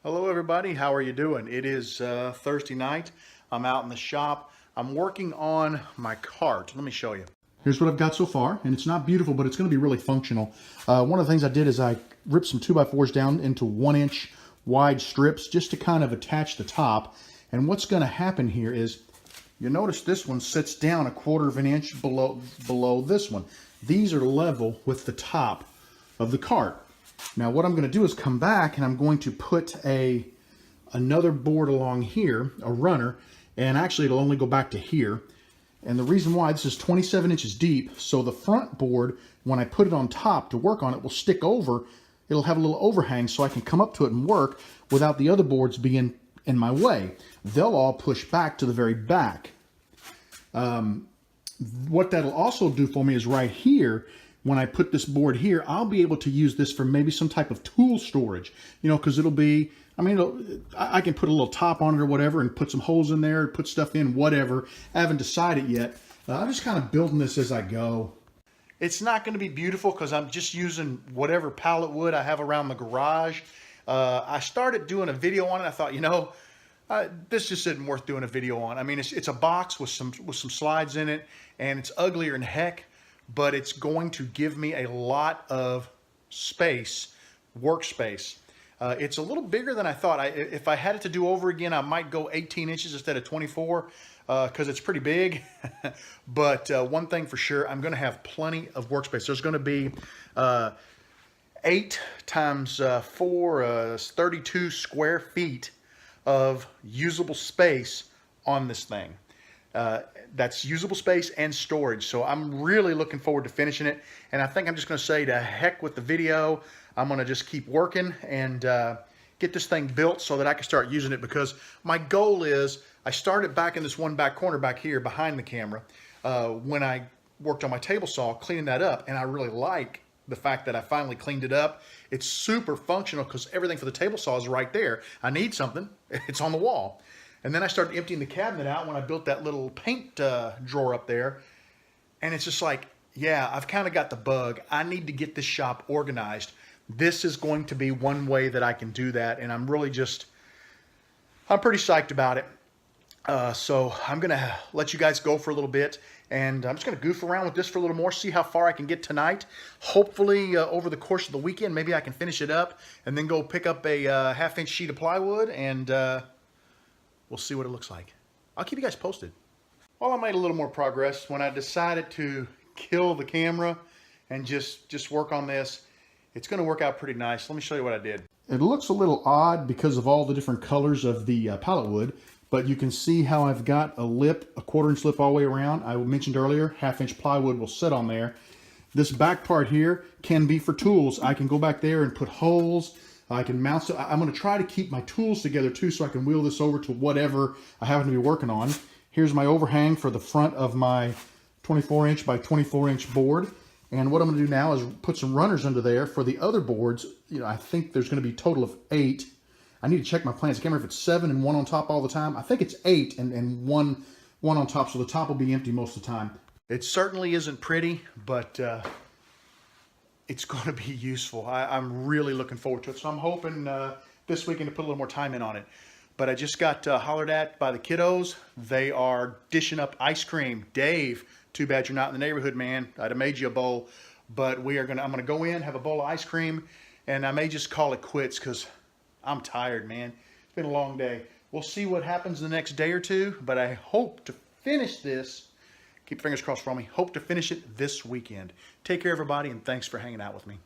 Hello everybody, how are you doing? It is Thursday night. I'm out in the shop. I'm working on my cart. Let me show you. Here's what I've got so far, and it's not beautiful, but it's going to be really functional. One of the things I did is I ripped some 2x4s down into 1-inch wide strips just to kind of attach the top. And what's going to happen here is, you notice this one sits down 1/4 of an inch below this one. These are level with the top of the cart. Now what I'm going to do is come back and I'm going to put another board along here, a runner, and actually it'll only go back to here. And the reason why, this is 27 inches deep, so the front board, when I put it on top to work on it, will stick over. It'll have a little overhang so I can come up to it and work without the other boards being in my way. They'll all push back to the very back. What that'll also do for me is right here, when I put this board here, I'll be able to use this for maybe some type of tool storage, you know, because it'll be, I mean, I can put a little top on it or whatever and put some holes in there, put stuff in, whatever. I haven't decided yet. I'm just kind of building this as I go. It's not going to be beautiful because I'm just using whatever pallet wood I have around the garage. I started doing a video on it. I thought, you know, this just isn't worth doing a video on. I mean, it's a box with some slides in it, and it's uglier than heck, but it's going to give me a lot of space, workspace. It's a little bigger than I thought. If I had it to do over again, I might go 18 inches instead of 24 because it's pretty big. But one thing for sure, I'm going to have plenty of workspace. There's going to be 8 times 4, 32 square feet of usable space on this thing. That's usable space and storage. So I'm really looking forward to finishing it. And I think I'm just going to say to heck with the video. I'm going to just keep working and get this thing built so that I can start using it, because my goal is, I started back in this one back corner back here behind the camera when I worked on my table saw, cleaning that up. And I really like the fact that I finally cleaned it up. It's super functional because everything for the table saw is right there. I need something, it's on the wall. And then I started emptying the cabinet out when I built that little paint drawer up there. And it's just like, yeah, I've kind of got the bug. I need to get this shop organized. This is going to be one way that I can do that. And I'm really just, I'm pretty psyched about it. So I'm going to let you guys go for a little bit. And I'm just going to goof around with this for a little more, see how far I can get tonight. Hopefully over the course of the weekend, maybe I can finish it up and then go pick up a 1/2-inch sheet of plywood, and we'll see what it looks like. I'll keep you guys posted. Well, I made a little more progress when I decided to kill the camera and just work on this. It's going to work out pretty nice. Let me show you what I did. It looks a little odd because of all the different colors of the pallet wood, but you can see how I've got a lip, a 1/4-inch lip all the way around. I mentioned earlier, 1/2-inch plywood will sit on there. This back part here can be for tools. I can go back there and put holes. I can mount, so I'm going to try to keep my tools together too, so I can wheel this over to whatever I happen to be working on. Here's my overhang for the front of my 24-inch by 24-inch board. And what I'm going to do now is put some runners under there for the other boards. You know, I think there's going to be a total of 8. I need to check my plans. I can't remember if it's 7 and 1 on top all the time. I think it's 8 and one on top, so the top will be empty most of the time. It certainly isn't pretty, but it's going to be useful. I'm really looking forward to it. So I'm hoping this weekend to put a little more time in on it. But I just got hollered at by the kiddos. They are dishing up ice cream. Dave, too bad you're not in the neighborhood, man. I'd have made you a bowl. But I'm gonna go in, have a bowl of ice cream, and I may just call it quits because I'm tired, man. It's been a long day. We'll see what happens the next day or two, but I hope to finish this. Keep fingers crossed for me. Hope to finish it this weekend. Take care, everybody, and thanks for hanging out with me.